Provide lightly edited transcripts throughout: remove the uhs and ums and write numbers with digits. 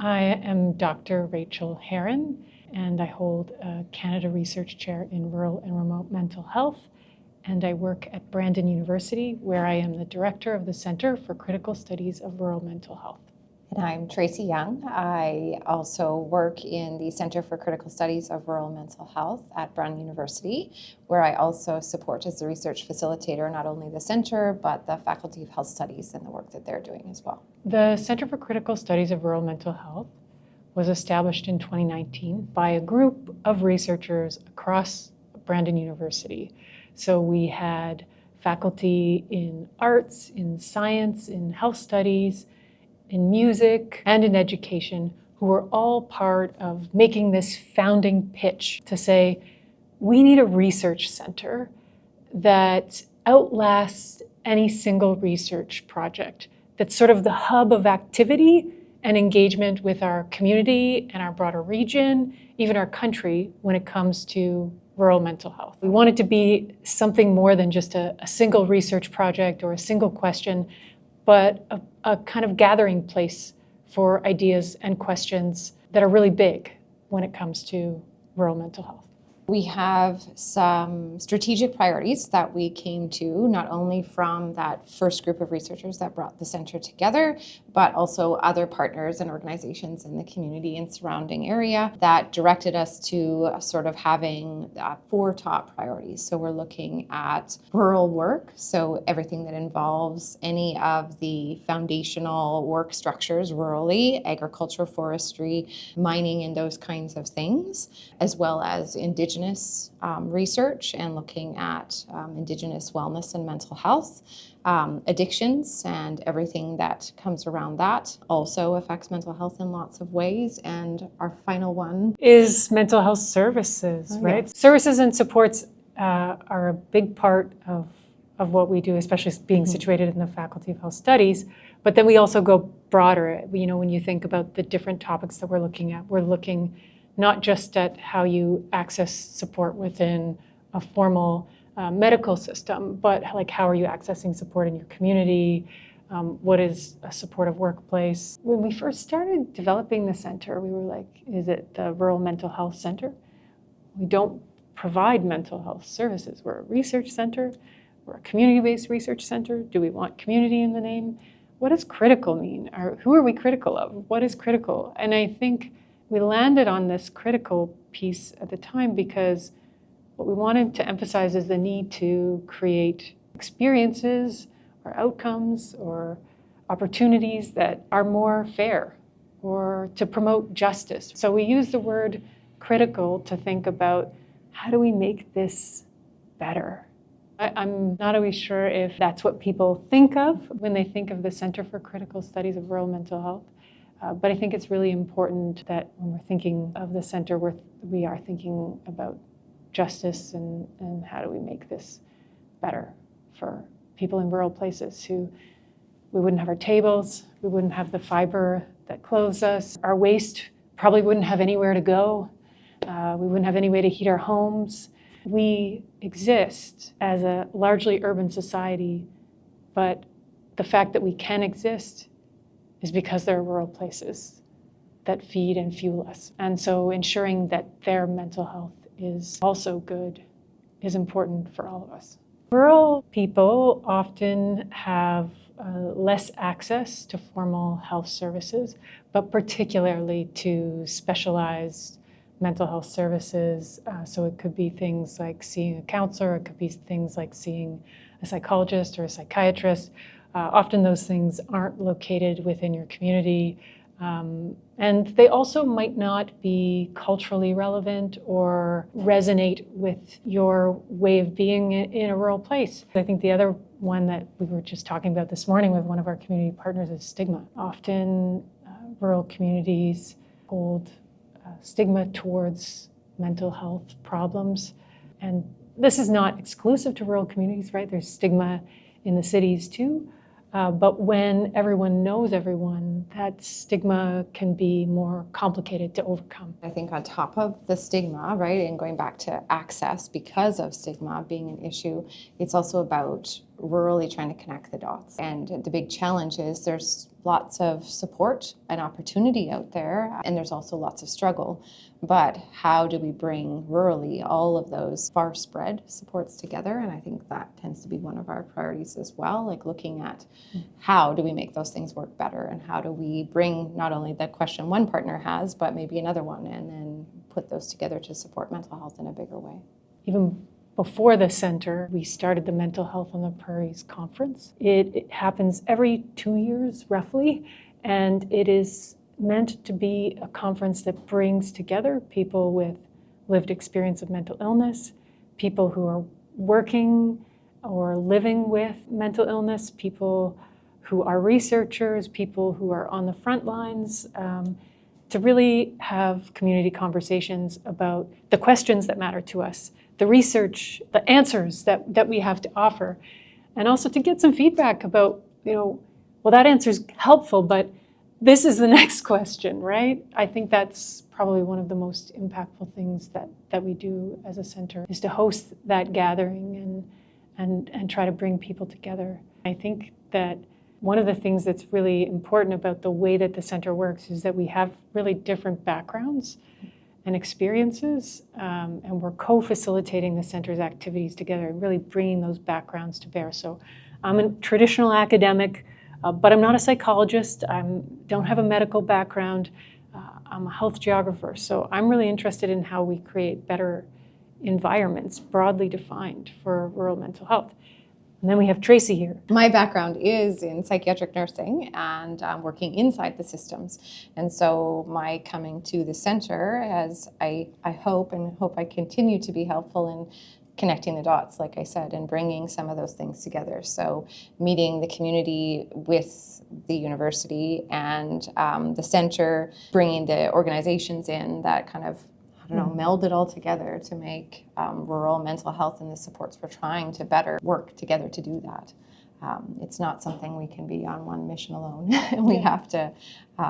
I am Dr. Rachel Herron, and I hold a Canada Research Chair in Rural and Remote Mental Health, and I work at Brandon University, where I am the Director of the Centre for Critical Studies of Rural Mental Health. And I'm Tracy Young. I also work in the Center for Critical Studies of Rural Mental Health at Brown University, where I also support as the research facilitator, not only the center, but the Faculty of Health Studies and the work that they're doing as well. The Center for Critical Studies of Rural Mental Health was established in 2019 by a group of researchers across Brandon University. So we had faculty in arts, in science, in health studies, in music, and in education, who were all part of making this founding pitch to say, we need a research center that outlasts any single research project, that's sort of the hub of activity and engagement with our community and our broader region, even our country, when it comes to rural mental health. We want it to be something more than just a single research project or a single question, but a kind of gathering place for ideas and questions that are really big when it comes to rural mental health. We have some strategic priorities that we came to, not only from that first group of researchers that brought the center together, but also other partners and organizations in the community and surrounding area that directed us to sort of having 4 top priorities. So we're looking at rural work, so everything that involves any of the foundational work structures rurally, agriculture, forestry, mining, and those kinds of things, as well as Indigenous research and looking at Indigenous wellness and mental health. Addictions and everything that comes around that also affects mental health in lots of ways. And our final one is mental health services, right? Yes. Services and supports are a big part of what we do, especially being situated in the Faculty of Health Studies. But then we also go broader. You know, when you think about the different topics that we're looking not just at how you access support within a formal medical system, but like how are you accessing support in your community? What is a supportive workplace? When we first started developing the center, we were like, is it the Rural Mental Health Center? We don't provide mental health services. We're a research center. We're a community-based research center. Do we want community in the name? What does critical mean? Who are we critical of? What is critical? And I think we landed on this critical piece at the time because what we wanted to emphasize is the need to create experiences or outcomes or opportunities that are more fair or to promote justice. So we use the word critical to think about how do we make this better? I'm not always sure if that's what people think of when they think of the Center for Critical Studies of Rural Mental Health. But I think it's really important that when we're thinking of the center, we are thinking about justice and how do we make this better for people in rural places who we wouldn't have our tables, we wouldn't have the fiber that clothes us, our waste probably wouldn't have anywhere to go, we wouldn't have any way to heat our homes. We exist as a largely urban society, but the fact that we can exist is because there are rural places that feed and fuel us. And so ensuring that their mental health is also good is important for all of us. Rural people often have less access to formal health services, but particularly to specialized mental health services. So it could be things like seeing a counselor, it could be things like seeing a psychologist or a psychiatrist. Often those things aren't located within your community, and they also might not be culturally relevant or resonate with your way of being in a rural place. I think the other one that we were just talking about this morning with one of our community partners is stigma. Often rural communities hold stigma towards mental health problems, and this is not exclusive to rural communities, right? There's stigma in the cities too. But when everyone knows everyone, that stigma can be more complicated to overcome. I think on top of the stigma, right, and going back to access because of stigma being an issue, it's also about rurally trying to connect the dots. And the big challenge is there's lots of support and opportunity out there, and there's also lots of struggle. But how do we bring rurally all of those far spread supports together? And I think that tends to be one of our priorities as well, like looking at how do we make those things work better, and how do we bring not only the question one partner has, but maybe another one, and then put those together to support mental health in a bigger way. Even before the center, we started the Mental Health on the Prairies Conference. It happens every 2 years, roughly, and it is meant to be a conference that brings together people with lived experience of mental illness, people who are working or living with mental illness, people who are researchers, people who are on the front lines, to really have community conversations about the questions that matter to us, the research, the answers that we have to offer, and also to get some feedback about, well, that answer's helpful, but this is the next question, right? I think that's probably one of the most impactful things that we do as a center, is to host that gathering and try to bring people together. I think that one of the things that's really important about the way that the center works is that we have really different backgrounds and experiences, and we're co-facilitating the center's activities together and really bringing those backgrounds to bear. So I'm a traditional academic, but I'm not a psychologist. I don't have a medical background. I'm a health geographer. So I'm really interested in how we create better environments, broadly defined, for rural mental health. And then we have Tracy here. My background is in psychiatric nursing and working inside the systems. And so my coming to the center, as I hope I continue to be helpful in connecting the dots, like I said, and bringing some of those things together. So meeting the community with the university and the center, bringing the organizations in that kind of meld it all together to make rural mental health and the supports we're trying to better work together to do that. It's not something we can be on one mission alone. We have to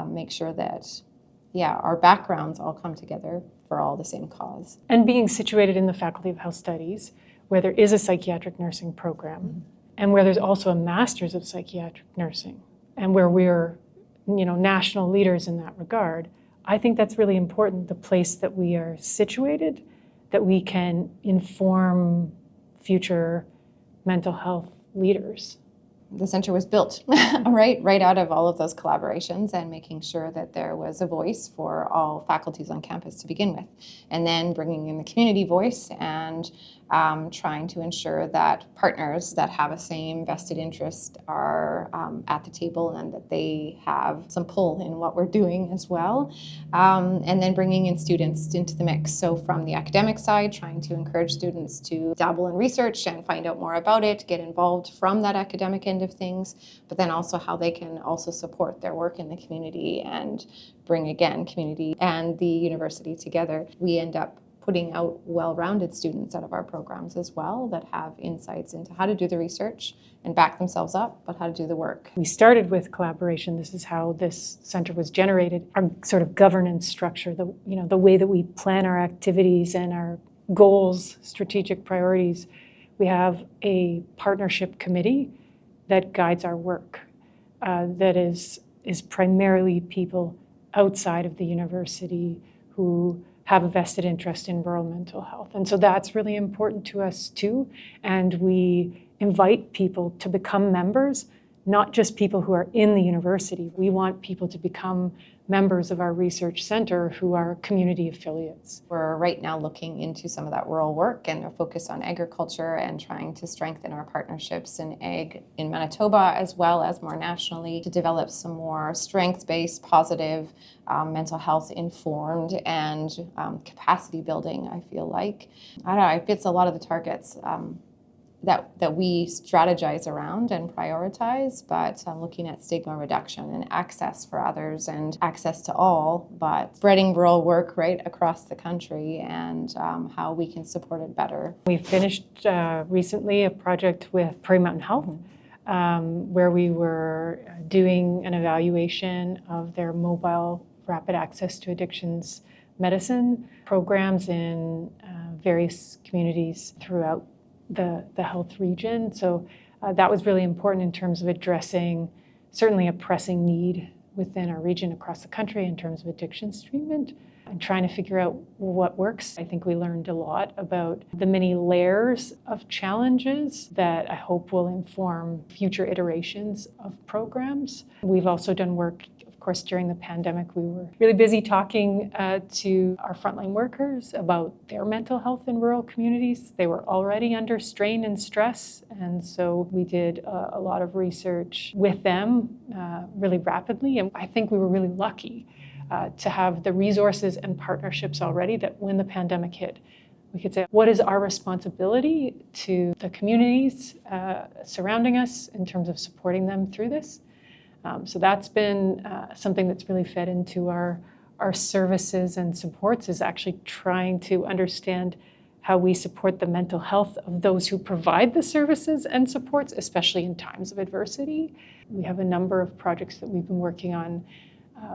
make sure that, our backgrounds all come together for all the same cause. And being situated in the Faculty of Health Studies, where there is a psychiatric nursing program, and where there's also a Master's of Psychiatric Nursing, and where we're, national leaders in that regard, I think that's really important, the place that we are situated, that we can inform future mental health leaders. The center was built right out of all of those collaborations and making sure that there was a voice for all faculties on campus to begin with, and then bringing in the community voice and trying to ensure that partners that have a same vested interest are at the table and that they have some pull in what we're doing as well. And then bringing in students into the mix. So from the academic side, trying to encourage students to dabble in research and find out more about it, get involved from that academic end of things, but then also how they can also support their work in the community and bring, again, community and the university together. We end up putting out well-rounded students out of our programs as well that have insights into how to do the research and back themselves up, but how to do the work. We started with collaboration. This is how this center was generated. Our sort of governance structure, the way that we plan our activities and our goals, strategic priorities. We have a partnership committee that guides our work, that is primarily people outside of the university who have a vested interest in rural mental health. And so that's really important to us too. And we invite people to become members, not just people who are in the university. We want people to become members of our research center who are community affiliates. We're right now looking into some of that rural work and are focused on agriculture and trying to strengthen our partnerships in ag in Manitoba as well as more nationally to develop some more strengths-based, positive, mental health informed and capacity building, I feel like. I don't know, it fits a lot of the targets that we strategize around and prioritize, but looking at stigma reduction and access for others and access to all, but spreading rural work right across the country and how we can support it better. We finished recently a project with Prairie Mountain Health, where we were doing an evaluation of their mobile rapid access to addictions medicine programs in various communities throughout the health region. So That was really important in terms of addressing certainly a pressing need within our region across the country in terms of addictions treatment and trying to figure out what works. I think we learned a lot about the many layers of challenges that I hope will inform future iterations of programs. We've also done work, of course, during the pandemic. We were really busy talking to our frontline workers about their mental health in rural communities. They were already under strain and stress, and so we did a lot of research with them really rapidly. And I think we were really lucky to have the resources and partnerships already that when the pandemic hit, we could say, what is our responsibility to the communities surrounding us in terms of supporting them through this? So that's been something that's really fed into our services and supports, is actually trying to understand how we support the mental health of those who provide the services and supports, especially in times of adversity. We have a number of projects that we've been working on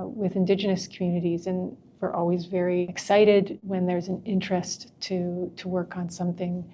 with Indigenous communities, and we're always very excited when there's an interest to work on something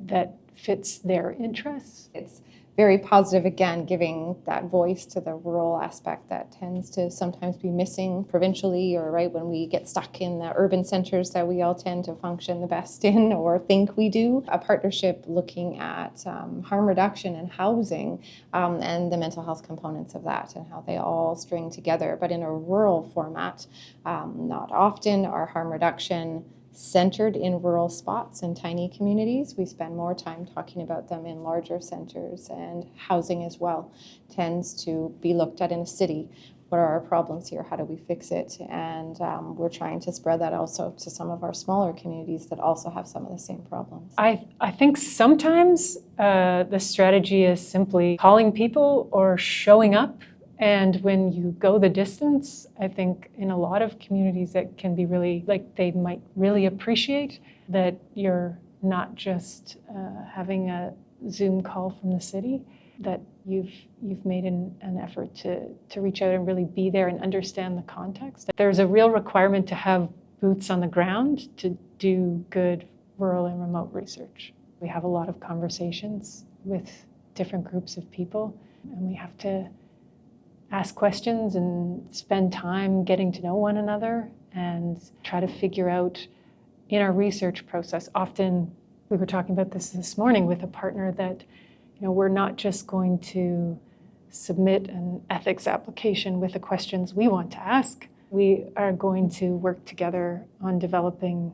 that fits their interests. It's very positive, again, giving that voice to the rural aspect that tends to sometimes be missing provincially, or right when we get stuck in the urban centers that we all tend to function the best in or think we do. A partnership looking at harm reduction and housing and the mental health components of that and how they all string together, but in a rural format. Not often are harm reduction centered in rural spots and tiny communities. We spend more time talking about them in larger centers, and housing as well tends to be looked at in a city. What are our problems here? How do we fix it? And we're trying to spread that also to some of our smaller communities that also have some of the same problems. I think sometimes the strategy is simply calling people or showing up. And when you go the distance, I think in a lot of communities that can be really, like, they might really appreciate that you're not just having a Zoom call from the city, that you've made an effort to reach out and really be there and understand the context. There's a real requirement to have boots on the ground to do good rural and remote research. We have a lot of conversations with different groups of people, and we have to ask questions and spend time getting to know one another and try to figure out in our research process. Often, we were talking about this morning with a partner, that we're not just going to submit an ethics application with the questions we want to ask. We are going to work together on developing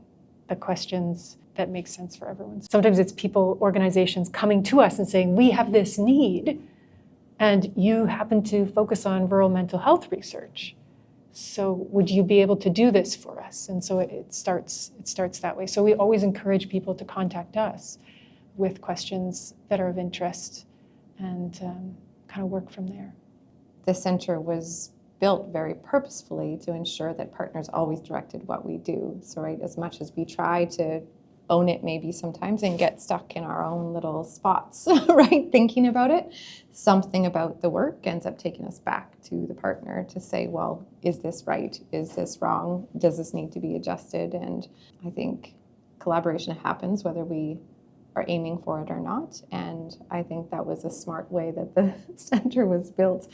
the questions that make sense for everyone. Sometimes it's people, organizations coming to us and saying, we have this need, and you happen to focus on rural mental health research. So would you be able to do this for us? And so it starts that way. So we always encourage people to contact us with questions that are of interest, and kind of work from there. The center was built very purposefully to ensure that partners always directed what we do. So right, as much as we try to own it maybe sometimes and get stuck in our own little spots, right, thinking about it, something about the work ends up taking us back to the partner to say, well, is this right? Is this wrong? Does this need to be adjusted? And I think collaboration happens whether we are aiming for it or not. And I think that was a smart way that the center was built.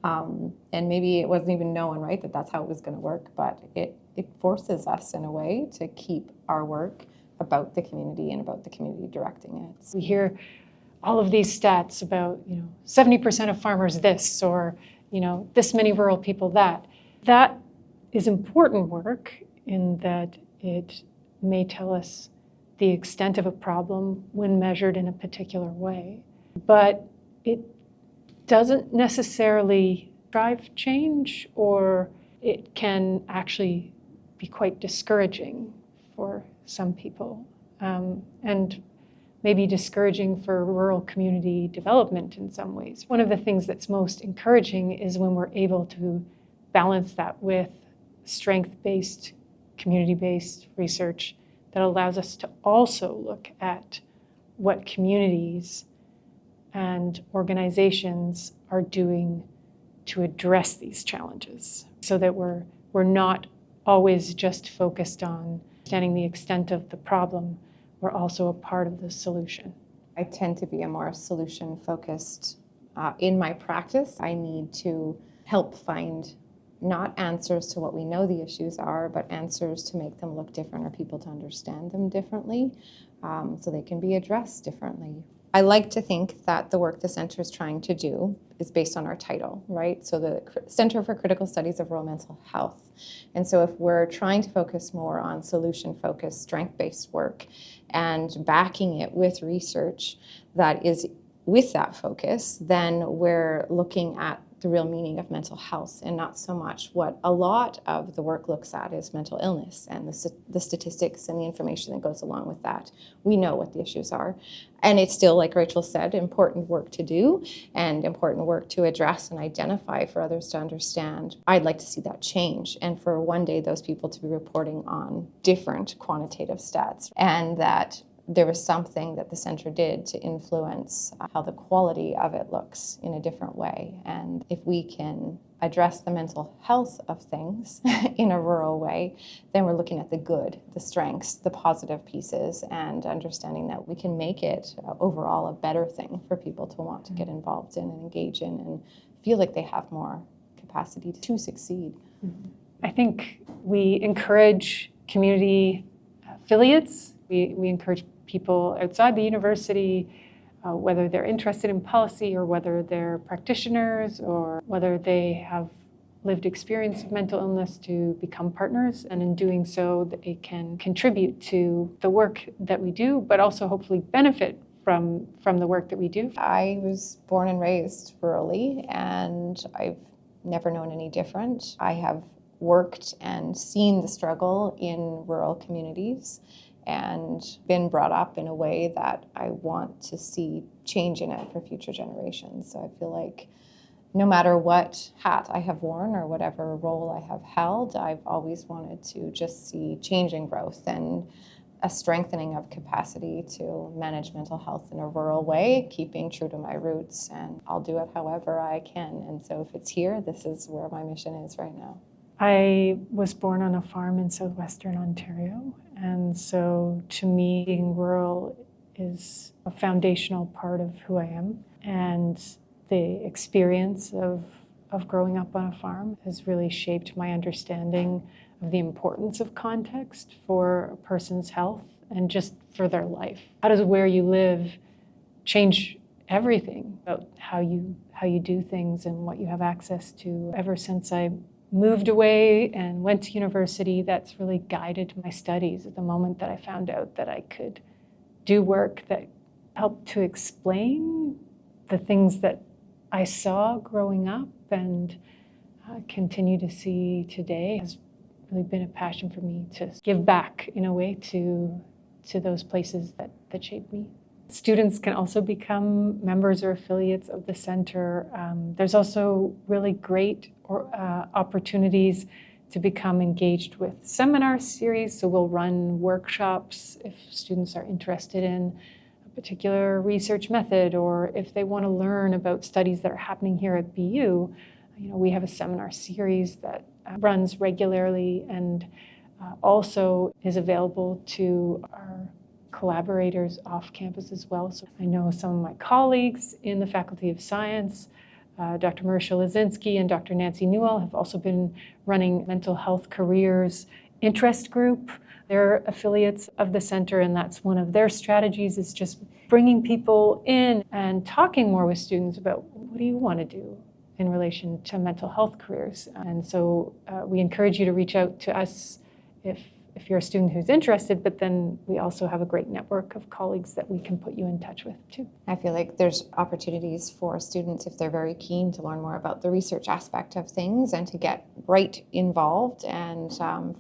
And maybe it wasn't even known, right, that that's how it was going to work, but it forces us in a way to keep our work about the community and about the community directing it. We hear all of these stats about 70% of farmers this, or this many rural people that. That is important work in that it may tell us the extent of a problem when measured in a particular way, but it doesn't necessarily drive change, or it can actually be quite discouraging for some people, and maybe discouraging for rural community development in some ways. One of the things that's most encouraging is when we're able to balance that with strength-based, community-based research that allows us to also look at what communities and organizations are doing to address these challenges, so that we're not always just focused on understanding the extent of the problem. We're also a part of the solution. I tend to be a more solution-focused in my practice. I need to help find not answers to what we know the issues are, but answers to make them look different or people to understand them differently, so they can be addressed differently. I like to think that the work the Centre is trying to do is based on our title, right? So the Centre for Critical Studies of Rural Mental Health. And so if we're trying to focus more on solution-focused, strength-based work and backing it with research that is with that focus, then we're looking at the real meaning of mental health and not so much what a lot of the work looks at is mental illness and the statistics and the information that goes along with that. We know what the issues are. And it's still, like Rachel said, important work to do and important work to address and identify for others to understand. I'd like to see that change and for one day those people to be reporting on different quantitative stats, and that there was something that the Centre did to influence how the quality of it looks in a different way. And if we can address the mental health of things in a rural way, then we're looking at the good, the strengths, the positive pieces, and understanding that we can make it overall a better thing for people to want to get involved in and engage in and feel like they have more capacity to succeed. I think we encourage community affiliates. We encourage people outside the university, whether they're interested in policy or whether they're practitioners or whether they have lived experience of mental illness, to become partners. And in doing so, they can contribute to the work that we do, but also hopefully benefit from the work that we do. I was born and raised rurally, and I've never known any different. I have worked and seen the struggle in rural communities and been brought up in a way that I want to see change in it for future generations. So I feel like no matter what hat I have worn or whatever role I have held, I've always wanted to just see change and growth and a strengthening of capacity to manage mental health in a rural way, keeping true to my roots, and I'll do it however I can. And so if it's here, this is where my mission is right now. I was born on a farm in southwestern Ontario, and so to me, being rural is a foundational part of who I am. And the experience of growing up on a farm has really shaped my understanding of the importance of context for a person's health and just for their life. How does where you live change everything about how you do things and what you have access to? Ever since I moved away and went to university, that's really guided my studies. At the moment that I found out that I could do work that helped to explain the things that I saw growing up and continue to see today, has really been a passion for me to give back in a way to those places that shaped me. Students can also become members or affiliates of the Centre. There's also really great opportunities to become engaged with seminar series. So we'll run workshops if students are interested in a particular research method, or if they want to learn about studies that are happening here at BU. We have a seminar series that runs regularly and also is available to our collaborators off campus as well. So I know some of my colleagues in the Faculty of Science, Dr. Marisha Lazinski and Dr. Nancy Newell, have also been running mental health careers interest group. They're affiliates of the Centre, and that's one of their strategies, is just bringing people in and talking more with students about what do you want to do in relation to mental health careers. And so we encourage you to reach out to us if you're a student who's interested, but then we also have a great network of colleagues that we can put you in touch with too. I feel like there's opportunities for students, if they're very keen to learn more about the research aspect of things and to get right involved and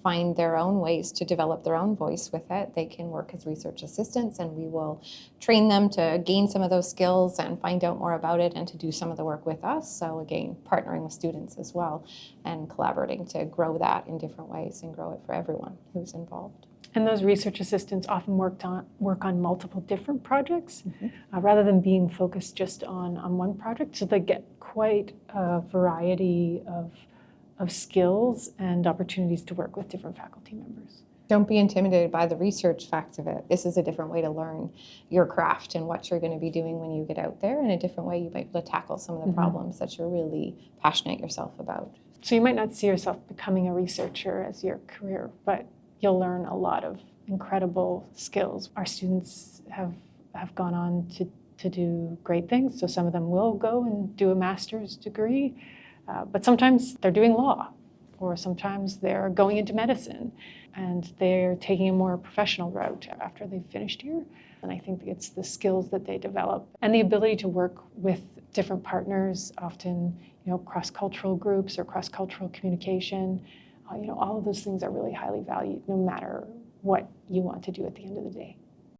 find their own ways to develop their own voice with it. They can work as research assistants, and we will train them to gain some of those skills and find out more about it and to do some of the work with us. So again, partnering with students as well and collaborating to grow that in different ways and grow it for everyone who's involved. And those research assistants often work on multiple different projects rather than being focused just on one project. So they get quite a variety of skills and opportunities to work with different faculty members. Don't be intimidated by the research facts of it. This is a different way to learn your craft and what you're going to be doing when you get out there, and a different way you might be able to tackle some of the problems that you're really passionate yourself about. So you might not see yourself becoming a researcher as your career, but you'll learn a lot of incredible skills. Our students have gone on to do great things. So some of them will go and do a master's degree, but sometimes they're doing law, or sometimes they're going into medicine, and they're taking a more professional route after they've finished here. And I think it's the skills that they develop and the ability to work with different partners, often cross-cultural groups or cross-cultural communication. All of those things are really highly valued, no matter what you want to do at the end of the day.